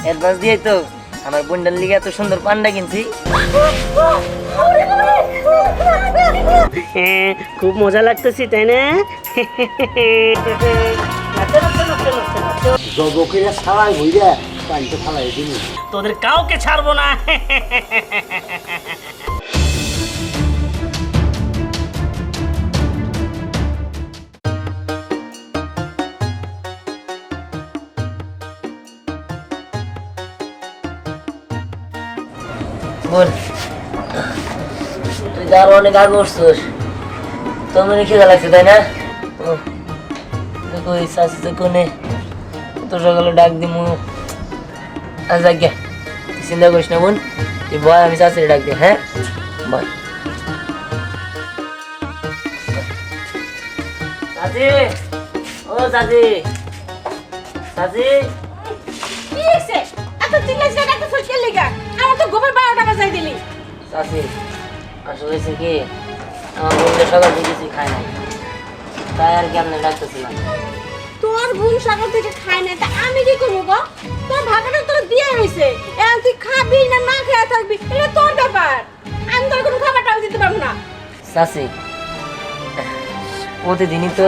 Advance দিয়ে তো আমার বোনটার লিগে এত সুন্দর পান্ডা কিনছি। খুব মজা লাগতেছি তাই না? জবকেরা ছাড়াই হইয়া পানিতে ফালাই দিন। তোদের কাউকে ছাড়বো না। বোন তুই তো আরো অনেক আগে উঠছিস, তোর মনে খিদা লাগছে তাই না? ওই শাশিতে কোনে এত সকালে ডাক দিমু। আচ্ছা গে তুই চিন্তা করিস না বোন, তুই বয় আমি শাশিরে ডাক দিই। হ্যাঁ বয়। শাশি, ও শাশি, শাশি। কি হইছে? এত চিল্লাইছ না এত ফুসকে লাগা। আমার তো গোবর 12টা বাজাই দিলি। শাশি আসলে হয়েছে কি, আমার বোনটা সকাল থেকে কিছুই খায় নাই, তাই আর কি আপনি ডাকতেছিলাম। তোর বোন সকাল থেকে খায় না তা আমি কি করব গো? তোর ভাগটা তোর দিয়ে হইছে। এখন তুই খাবি না না খেয়ে থাকবি এটা তোর ব্যাপার। আমি তোর কোনো খাবারটাও দিতে পারবো না। শাশি প্রতিদিনই তো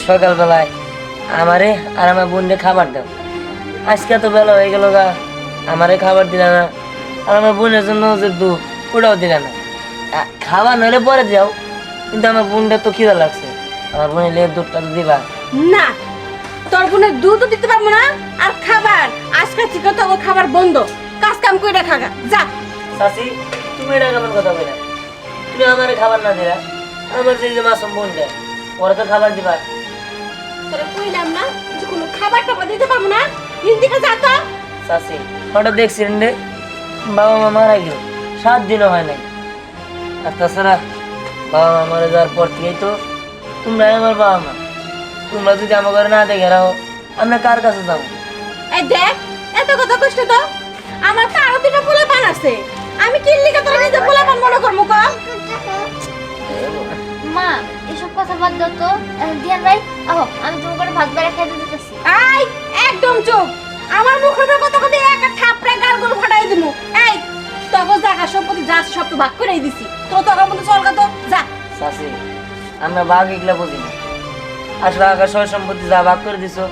সকালবেলায় আমারে আর আমার বোনকে খাবার দাও, আজকে তো বেলা হয়ে গেল গা, আমারে খাবার দিলা না, আর আমার বোনের জন্য যে দুধ ওটাও দিলা না। খাবার নইলে পরে যাও, কিন্তু আমার বোনটা তো খিদা লাগছে, আমার বোনের লেগে দুধটা তো দিবা। না তোর বোনের দুধও দিতে পারবো না আর খাবার আজকে থেকে তো খাবার বন্ধ। কাজ কাম কইরা খাগা যা। শাশি তুমি এটা কেমন কথা বলে? তুমি আমারে খাবার না দিলা, আমার যে মাসুম বোনটা ওরা তো খাবার দিবা। তোরা কইলাম না যে কোনো খাবার টাবার দিতে পারবো না। হিন্দিকে যা তো। শাশি হঠাৎ দেখছিলেন রে, বাবা মা মারা গেল 7 দিনও হয় নাই, আর তাছাড়া বাবা মা মারা যাওয়ার পর থেকেই তো তোমরাই আমার বাবা মা। তোমরা যদি আমার ঘরে না দেখে রাখো আমরা কার কাছে যাবো? এই দেখ এত কথা কষ্ট তো আমার তো আরো দুটো পোলাপান আছে। আমি কি লিখে তোর নিজে পোলাপান মনে করবো ক? মা এসব কথা বাদ দাও তো। দিয়ান ভাই আহো, আমি তোমাকে ভাত বেড়ে খেতে দিতেছি। আই একদম চুপ। আমার মুখের কথা কথা একটা থাপড়ে গালগুলো ফাটাই দিমু। এই তখন জায়গা সম্পত্তি যা আছে সব তো ভাগ করেই দিছি। তো তখন মতো চলগা তো যা। শাশি আমরা ভাগ এগুলা বুঝি না, আসলে আকাশ সয় সম্পত্তি যা ভাগ করে দিছো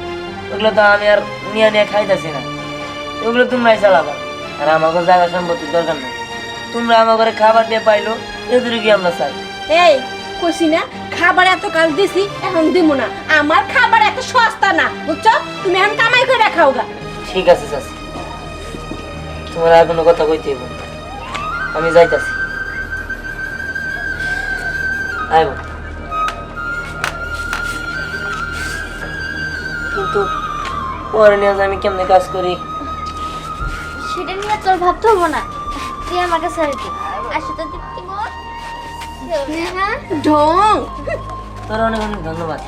ওগুলো তো আমি আর নিয়ে নিয়ে খাইতেছি না, ওগুলো তোমরাই চালাবা। আর আমাকে জায়গা সম্পত্তির দরকার নেই, তোমরা আমার ঘরে খাবার দিয়ে পাইলো এদের কি আমরা চাই? এই কইছি না খাবার এত কাজ দিছি এখন দিমু না। আমার খাবার এত সস্তা না বুঝছো? তুমি এখন কামাই করে খাও গা। ঠিক আছে শাশি, তোমার আর কোনো কথা কইতে হইব না, আমি যাইতাছি। আইব কিন্তু পরে নিয়ে আমি কেমনে কাজ করি সেটা নিয়ে তোর ভাবতে হবো না, তুই আমাকে ছেড়ে দে। আসো তো দীপ্তি মোর। হ্যাঁ ঢং। তোর অনেক অনেক ধন্যবাদ,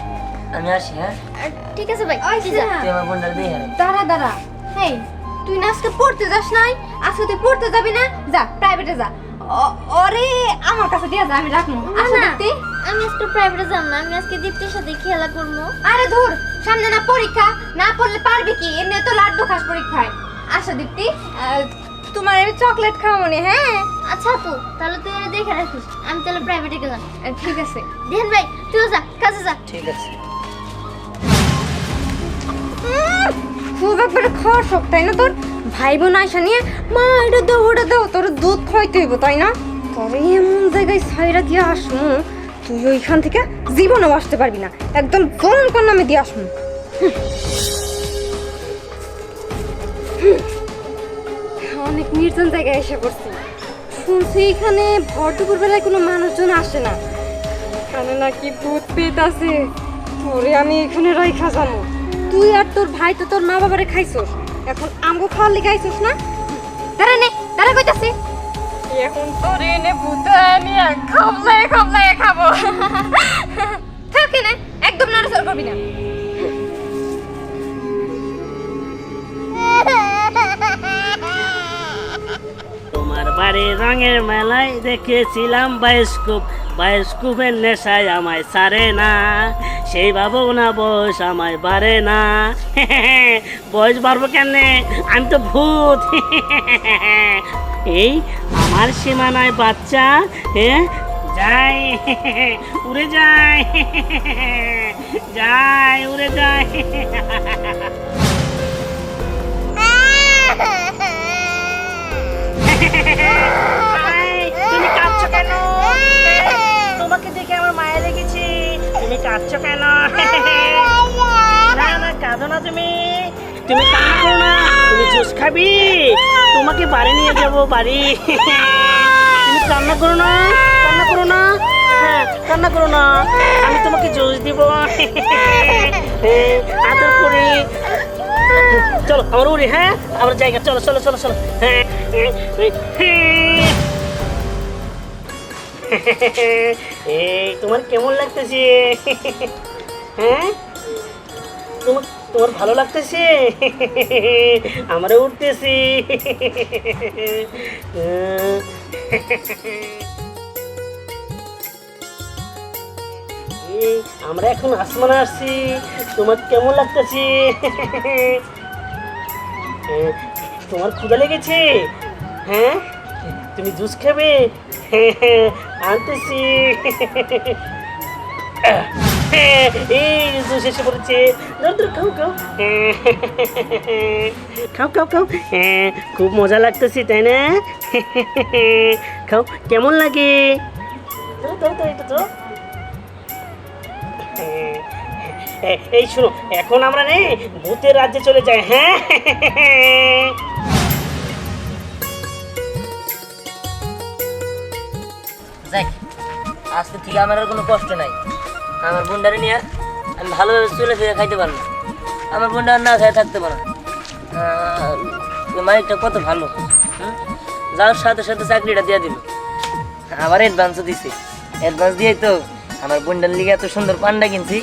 আমি আসি। হ্যাঁ ঠিক আছে ভাই, তুই যা। তুই আমার বোনটার দিয়ে হারে। দাঁড়া দাঁড়া। হেই তুই না আজকে পড়তে যাস নাই? আজকে তুই পড়তে যাবি না? যা প্রাইভেটে যা। ওরে আমার কাছে দিয়ে যা, আমি রাখবো। আসো না, দীপ্তি। আমি আজকে প্রাইভেটে যাব না, আমি আজকে দীপ্তির সাথে খেলা করবো। আরে ধুর, সামনে না পরীক্ষা, না পড়লে পারবি কি? এমনি তো লাড্ডু খাস পরীক্ষায়। আসো দীপ্তি, তোমার আমি চকলেট খাওয়াবো নি। হ্যাঁ আচ্ছা আপু, তাহলে তুই এটা দেখে রাখিস, আমি তাহলে প্রাইভেটে গেলাম। ঠিক আছে। দিহান ভাই তুইও যা, কাজে যা। ঠিক আছে। খুব একবারে খাওয়ার শখ তাই না তোর? ভাই বোন আইসা নিয়ে মা এটা দাও ওটা দাও, তোর দুধ খাইতে হইব তাই না? তবে এমন জায়গায় ছাইরা দিয়ে আসবো তুই ওইখান থেকে জীবনেও আসতে পারবি না। একদম জনকর নামে দিয়ে আসবো। অনেক নির্জন জায়গায় এসে পড়ছি। শুনছি এখানে ভর দুপুর বেলায় কোনো মানুষজন আসে না, এখানে নাকি ভূত পেত আছে। তোরে আমি এখানে রাইখা যাবো। তুই আর তোর ভাই তো তোর মা বাবারে খাইছস, এখন আমগো খাওয়ার লিগে আইছস না? দাঁড়া নে, দাঁড়া কইতাছি। এখন তোরে এনে ভূতা নিয়ে খাবলায় খাবলায় খাবো। থাক না, একদম নড়াচড়া করবি না। তোমার বাড়ির রঙের মেলায় দেখেছিলাম বায়োস্কোপ, বায়োস্কোপের নেশায় আমায় সারে না, সেই ভাবনা বয়স আমায় বাড়ে না। বয়স বাড়বো কেন, আমি তো ভূত। এই আমার সীমানায় বাচ্চা যাই, উড়ে যায়, যায় উড়ে যায়। তুমি কাঁদছো কেন? তোমাকে দেখে আমার মায়া লেগেছে, তুমি কাঁদছো কেন? না না কাঁদো না, তুমি তুমি কান্না করো না, তুমি জুস খাবি, তোমাকে বাড়ি নিয়ে যাবো, বাড়ি। তুমি কান্না করো না, কান্না করো না, হ্যাঁ কান্না করো না, আমি তোমাকে জুস দিব, আদর করি। চলো আমার উড়ি, হ্যাঁ আমার জায়গা, চলো চলো চলো চলো। হ্যাঁ এই তোমার কেমন লাগতেছে? হ্যাঁ তোমার তোমার ভালো লাগতেছে? আমারও উঠতেছি। আমরা এখন আসমানে আসছি, তোমার কেমন লাগতেছে? তোমার ক্ষুধা লেগেছে? হ্যাঁ তুমি জুস খাবে? আনতেছি। এই জুস এসে পড়েছে, খাও খাও, খাও খাও খাও। খুব মজা লাগতেছে তাই না? খাও, কেমন লাগে? এই শোনো, এখন আমরা নে ভূতের রাজ্যে চলে যাই। হ্যাঁ যাই, আজকে থেকে আমার আর কোনো কষ্ট নাই। আমার বোনটারে নিয়ে আমি ভালোভাবে চলে ফিরে খাইতে পারবো। আমার বোনটা আর না খেয়ে থাকতে পারে। মালিকটা কত ভালো, যাওয়ার সাথে সাথে চাকরিটা দিয়ে দিল, আবার অ্যাডভান্সও দিছে। অ্যাডভান্স দিয়েই তো আমার বোনটার লিগে এত সুন্দর পান্ডা কিনছি,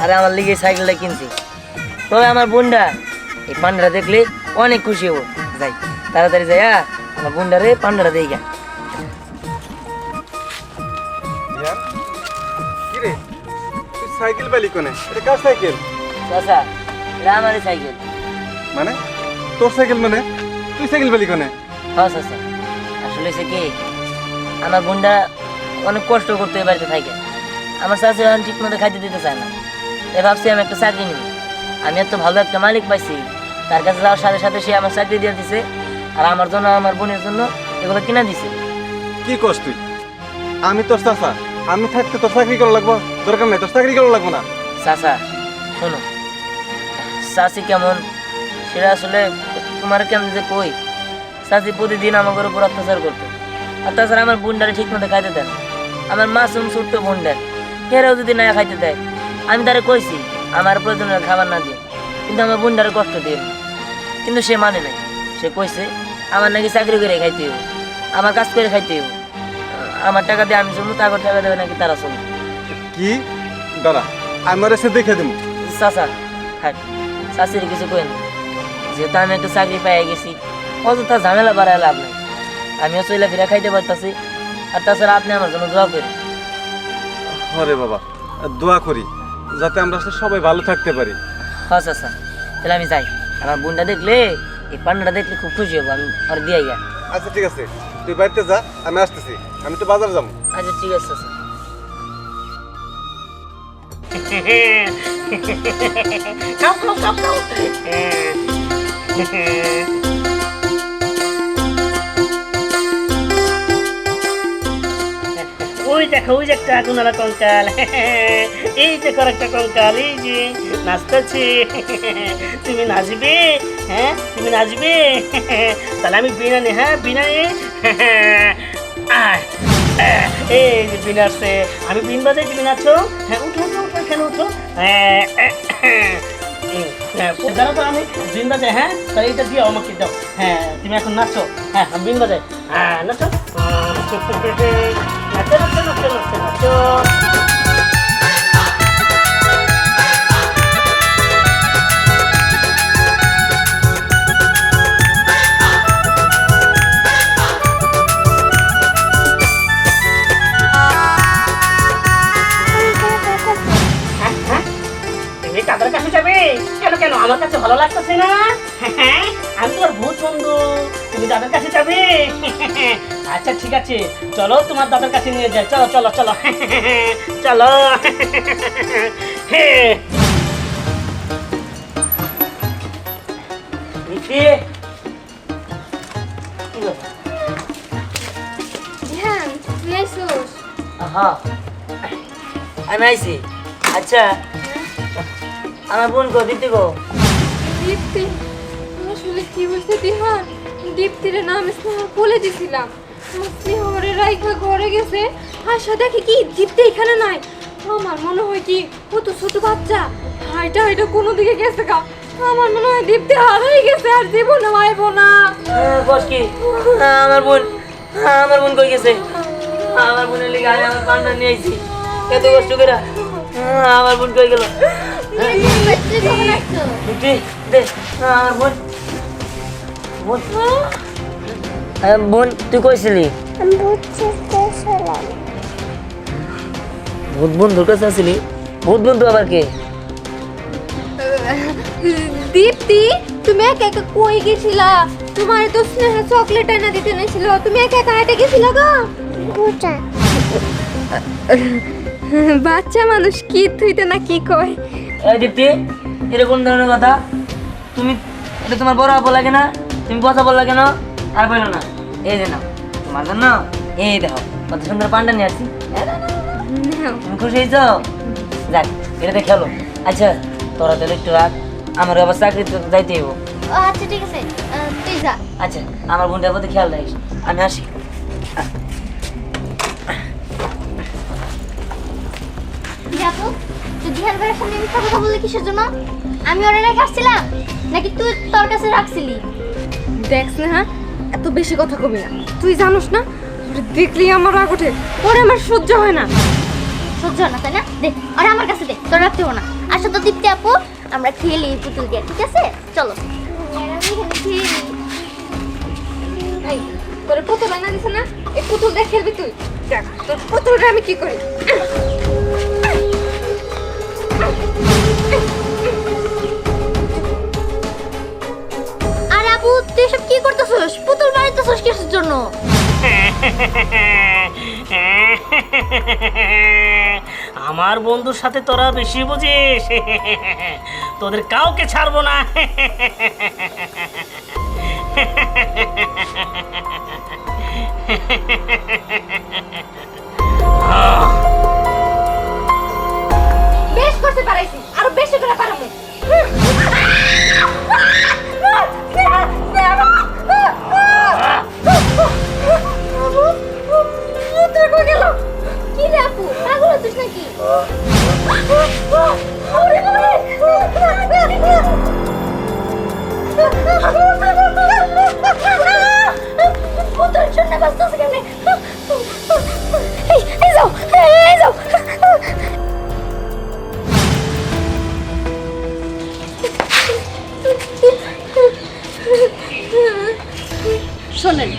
আর আমার লিগে সাইকেলটা কিনছি। তবে আমার বোনটা এই পান্ডাটা দেখলে অনেক খুশি হবো। যাই তাড়াতাড়ি যাই, আমার বোনটারে পান্ডাটা দেই গা। কিরে তুই সাইকেল পেলি কোনে? এটা কার সাইকেল? চাচা, এটা আমারই সাইকেল। মানে তোর সাইকেল মানে তুই সাইকেল পেলি কোনে? হ্যাঁ চাচা, আসলে সে কি আমার বোনটা অনেক কষ্ট করতে এই বাড়িতে থাকে। আমার চাচা এখন ঠিক মতো খাইতে দিতে চায় না, তাই ভাবছি আমি একটা চাকরি নিব। আমি এত ভালো একটা মালিক পাইছি, তার কাছে যাওয়ার সাথে সাথে সে আমার চাকরি দিয়ে দিছে, আর আমার জন্য আমার বোনের জন্য এগুলো কিনা দিছে। কি কস তুই? আমি তোর চাচা, আমি থাকতে তোর চাকরি করা লাগবো? দরকার নাই, তোর চাকরি করা লাগবো না। চাচা শোনো, চাচি কেমন সেটা আসলে তোমার কেমন যে কই। চাচি প্রতিদিন আমার উপর অত্যাচার করতো, আর তাছাড়া আমার বোনটারে ঠিক মতো খাইতে দেন। আমার মাসুম ছোট্ট বোনটার হেরাও যদি না খাইতে দেয়, আমি তারে কইছি আমার প্রয়োজনীয় খাবার না দিয়ে, কিন্তু আমার বোনটারে কষ্ট দিয়ে, কিন্তু সে মানে নাই। সে কইছে আমার নাকি চাকরি করে খাইতে হইব, আমার কাজ করে খাইতে হইব, আমার টাকা দিয়ে আমি চলবো, তারপর টাকা দেবে নাকি তারা চলবো। কি দাঁড়া, আমার এসে দেখে দেবো। চাচা হ্যাঁ, চাচির কিছু কই না, যেহেতু আমি একটা চাকরি পেয়ে গেছি, অযথা ঝামেলা বাড়ায় লাভ নাই। আমিও চলে ফিরে খাইতে পারতাছি, আর তাছাড়া আপনি আমার জন্য দোয়া করেন। হরে বাবা, দোয়া করি যাতে আমরা আসলে সবাই ভালো থাকতে পারি। হ্যাঁ চাচা, তাহলে আমি যাই। আমার বোনটা দেখলে, এই পান্ডাটা দেখলে খুব খুশি হবো, আমি আর দিয়ে গা। আচ্ছা ঠিক আছে, তুই বাড়িতে যা, আমি আসতেছি, আমি তো বাজার যাবো। আচ্ছা ঠিক আছে চাচা। খাও খাও খাও খাও। ওই দেখো, ওই যে একটা আগুনালা কঙ্কাল, এই যে একটা কঙ্কাল, এই যে নাচতেছে। তুমি নাচবে? হ্যাঁ তুমি নাচবে? তাহলে আমি বিনা নে, হ্যাঁ বিনা নে। এই যে বিন আসছে, আমি বিন বাজাই, তুমি নাচো। হ্যাঁ উঠো উঠো উঠো, এখানে উঠো। জানো তো আমি বিন বাজাই। হ্যাঁ তাহলে এইটা দিও আমাকে, দাও। হ্যাঁ তুমি এখন নাচো। হ্যাঁ আমি বিন বাজাই। হ্যাঁ নাচো নাচো নাচো নাচো নাচো নাচো। আমি তোমার ভূত বন্ধু, তুমি দাদার কাছে যাবে? আচ্ছা ঠিক আছে, চলো তোমার দাদার কাছে নিয়ে যাই। চলো চলো চলো চলো। মিষ্টি কি গো? ধ্যান তুই আইসোস? হ্যাঁ আমি আইছি। আচ্ছা আমার বোন গো দিতে গো। দীপ্তি, আসলে কি বলছে দিহান, দীপ্তির নাম স্নেহ বলে দিছিলাম। স্নেহরে রাইখা ঘরে গেছে, আশা দেখে কি দীপ্তি এখানে নাই। আমার মনে হয় কি ও তো ছোট বাচ্চা, হাইটা হাইটা কোনো দিকে গেছে গা। আমার মনে হয় দীপ্তি হারাই গেছে, আর জীবনে আইবো না। বস কি আমার বোন কই গেছে? আমার বোনের লিগে আমি আমার পান্ডা নিয়ে আইছি, এত কষ্ট করে। আমার বোন কই গেল? তুই কখন আসছো? মিষ্টি দে আমার বোন। বোন বোন তুই কইছিলি আমি ভূত চেষ্টা ছিলাম। ভূত বন্ধুর কাছে আসিলি? ভূত বন্ধু আবার কে? দীপ্তি, তুমি একা একা কই গেছিলা? তোমার তো স্নেহ চকলেট এনে দিতে নেছিল, তুমি একা একা হেঁটে গেছিলা গা? ভূতা। বাচ্চা মানুষ কি থুইতে না কি কয়। এই দীপ্তি, এরকম ধরনের কথা তুমি, এটা তোমার বড় আপা লাগে না? তুমি কথা বললা কেন? আর বলো না। এই যে নাও তোমার জন্য, এই দেখো কত সুন্দর পান্ডা নিয়ে আসছি। নাও। তুমি খুশি হয়েছো? যাক এটাতে খেলো। আচ্ছা তোরা তাহলে একটু রাখ, আমার আবার চাকরি যাইতে হইব। ও আচ্ছা ঠিক আছে, তুই যা। আচ্ছা আমার বোনটার প্রতি খেয়াল রাখিস, আমি আসি। আপু, তুই ধ্যান করে সামনে মিথ্যা কথা বললি কিসের জন্য? আমি ওর রেখে আসছিলাম নাকি তুই তোর কাছে রাখছিলি? দেখ স্নেহা, এত বেশি কথা কবি না। তুই জানোস না, ওরে দেখলি আমার রাগ ওঠে, ওরে আমার সহ্য হয় না। সহ্য হয় না তাই না? দে আর আমার কাছে দে, তোর রাখতে হবে না। আসো তো দীপ্তি আপু, আমরা খেলি এই পুতুল দিয়ে, ঠিক আছে? চলো। আমি এখানে খেলি। এই তোর পুতুল আনা দিছে না, এই পুতুল দিয়ে খেলবি তুই। দেখ তোর পুতুলটা আমি কি করি। আর আপু তুই এসব কি করতেছস? পুতুল মারিতেছস কিসের জন্য? আমার বন্ধুর সাথে তোরা বেশি বুঝিস। তোদের কাউকে ছাড়বো না। বেশ করতে পারাইছি, আরো বেশি করে পারাবো। কি রে আপু, পাগল হচ্ছিস নাকি? পুতুল শুনে বাঁচতেছে কেন? এই যাও, এই যাও। শোনেন,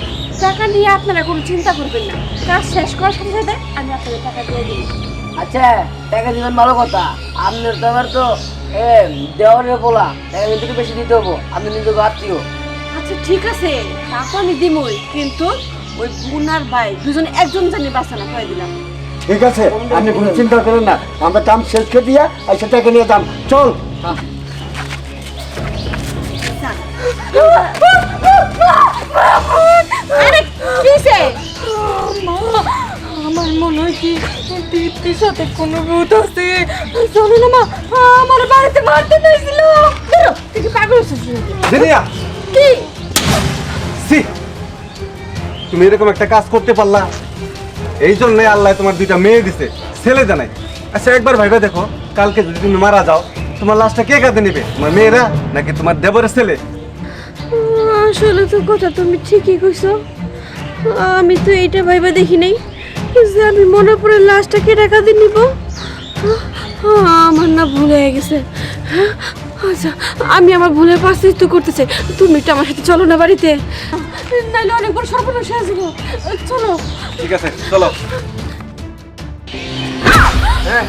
টাকা নিয়ে আপনারা কোনো চিন্তা করবেন না। কাজ শেষ করার সাথে সাথে আমি আপনাদের টাকা দিয়ে দিই। আচ্ছা টাকা দিবেন ভালো কথা, আপনার তো আবার তো দেওয়ারের বলা, টাকা কিন্তু বেশি দিতে হবো, আপনি নিজেকে আত্মীয়। আচ্ছা ঠিক আছে, টাকা আমি দিমই, কিন্তু ওই বোন আর ভাই দুজন একজন জানি বাঁচানো করে দিলাম। ঠিক আছে, আপনি কোনো চিন্তা করেন না, আমরা কাম শেষ করে দিয়ে এসে টাকা নিয়ে যাম। চল। আরে কিসে? আমার মনে হয় কি দীপ্তির সাথে কোনো ভূত আছে। জানো না মা, আমার বাড়িতে মারতে চাইছিল। তুই কি পাগল হচ্ছিস নাকি? জেনিয়া, কি? সি, তুমি এরকম একটা কাজ করতে পারলা? এই জন্যই আল্লাহ তোমার দুইটা মেয়ে দিছে, ছেলে জানাই। আচ্ছা একবার ভাইবা দেখো, কালকে যদি তুমি মারা যাও, তোমার লাশটা কে কাঁদে নেবে? তোমার মেয়েরা নাকি তোমার দেবরের ছেলে? আসলে তো কথা তুমি ঠিকই কইছো। আমি তো এইটা ভাইবা দেখি নাই যে আমি মনে পড়ে লাশটা কে টাকা দিয়ে নিব। আমার না ভুল হয়ে গেছে। আচ্ছা আমি আমার ভুলের প্রায়শ্চিত্ত করতে চাই। তুমি একটু আমার সাথে চলো না বাড়িতে, নাইলে অনেক বড় সর্বনাশ হয়ে যাবো। চলো। ঠিক আছে চলো। হ্যাঁ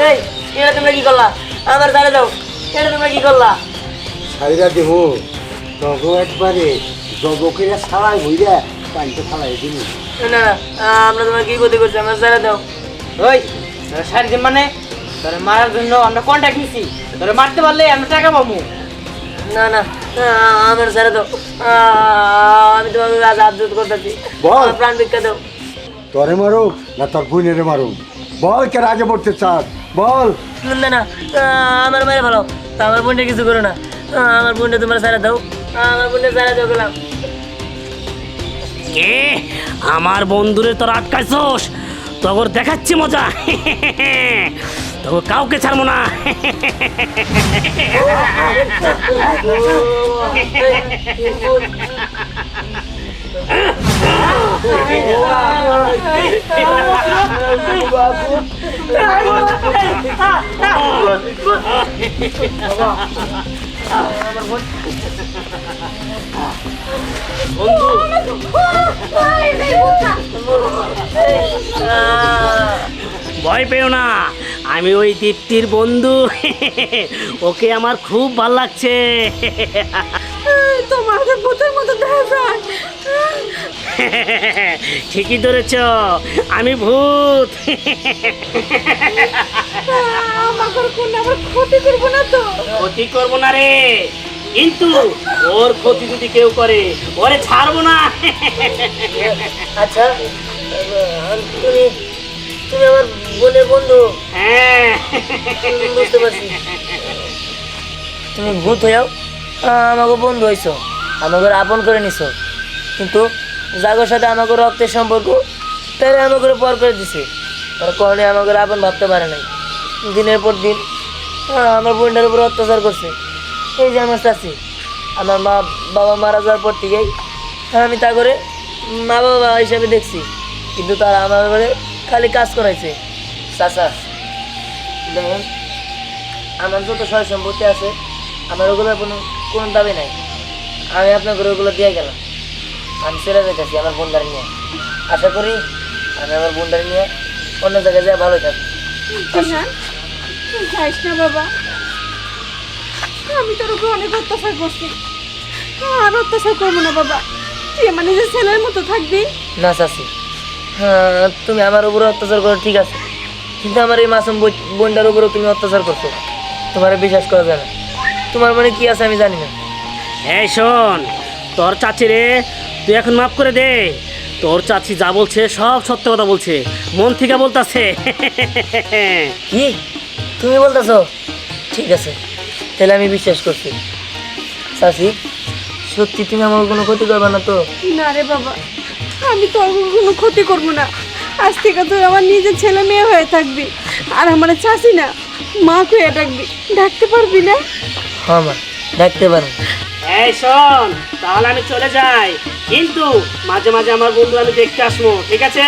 এই এটা তোমরা কি করলা? আমার জানে দাও, এটা তোমরা কি করলা? সাইরা দেবো, তগো একবারে জগকের ছাড়াই হইয়া পানিতে ছাড়াই দিন। না না আমরা তোমার কি ক্ষতি করছি, আমরা ছেড়ে দাও। ওই তোরা সারি দিন মানে তোরা মারার জন্য আমরা কন্ট্যাক্ট নিছি, তোরা মারতে পারলে আমরা টাকা পাবো। না না আমার ছেড়ে দাও, আমি তোমাকে আজ আবজত করতেছি, বল। প্রাণ ভিক্ষা দাও। তোরে মারুক না তোর বোনেরে মারুক, বল কে আগে পড়তে চাস বল। না না আমার মেরে ভালো, তা আমার বোনটা কিছু করো না, আমার বোনটা তোমার ছেড়ে দাও, আমার বোনটা ছেড়ে দাও গেলাম। কে আমার বন্ধুরে তোর আটকাইছস, তোর দেখাচ্ছি মজা, তোর কাউকে ছাড়বো না। ভয় পেও না, আমি ওই দীপ্তির বন্ধু, ওকে আমার খুব ভালো লাগছে। তোমাদের ভূতের মতো দেখা যায়। ঠিকই ধরেছ, আমি ভূত। আমার কোন আবার ক্ষতি করবো না তো? ক্ষতি করবো না রে, কিন্তু ওর ক্ষতি যদি কেউ করে ওরে ছাড়বো না। আচ্ছা তুমি তুমি আমার বোনের বন্ধু? হ্যাঁ, বুঝতে পারছি, তুমি ভূত হয়েও আমাকে বন্ধু হয়েছো, আমাকে আপন করে নিছো, কিন্তু জাগোর সাথে আমাকে রক্তের সম্পর্ক তারা আমাকে পর করে দিছে, তারা কখনোই আমাকে আপন ভাবতে পারে নাই। দিনের পর দিন আমার বোনটার উপর অত্যাচার করছে। এই যে আমার চাচি, আমার বাবা মারা যাওয়ার পর থেকেই আমি তা করে মা বাবা হিসাবে দেখছি, কিন্তু তারা আমার ঘরে খালি কাজ করাইছে। চাচা দেখেন, আমার যত সয় সম্পত্তি আছে আমার ওগুলোর কোনো দাবি নাই, আমি আপনার ঘরে ওগুলো দিয়ে গেলাম, আমি চলে যেতেছি আমার বোনদারি নিয়ে। আশা করি আমি আমার বোনদারি নিয়ে অন্য জায়গায় যাই ভালো থাকবো। জিহান, তুই যাইস না বাবা, আমি তোর উপর অনেক অত্যাচার করছি, আর অত্যাচার করবো না বাবা। তুই আমার নিজের ছেলের মতো থাকবি। না চাচি, তুমি আমার উপরে অত্যাচার করো ঠিক আছে, কিন্তু আমার এই মাসুম বোনটার উপরেও তুমি অত্যাচার করছো, তোমার বিশ্বাস করা যায় না। তোমার মনে কি আছে আমি জানি না। এই শোন, তোর চাচি রে তুই এখন মাফ করে দে, তোর চাচি যা বলছে সব সত্য কথা বলছে, মন থেকে বলতাছে। কি তুমি বলতেছো? ঠিক আছে, তাহলে আমি বিশ্বাস করছি। চাচি সত্যি তুমি আমার কোনো ক্ষতি করবে না তো? না রে বাবা, আমি তোর কোনো ক্ষতি করবো না। আজ থেকে তুই আমার নিজের ছেলে মেয়ে হয়ে থাকবি, আর আমার চাষি না মা কয়ে ডাকবি, ডাকতে পারবি না? হ্যাঁ মা, ডাকতে পারো। এই শোন, তাহলে আমি চলে যাই, কিন্তু মাঝে মাঝে আমার বন্ধু আমি দেখতে আসবো, ঠিক আছে?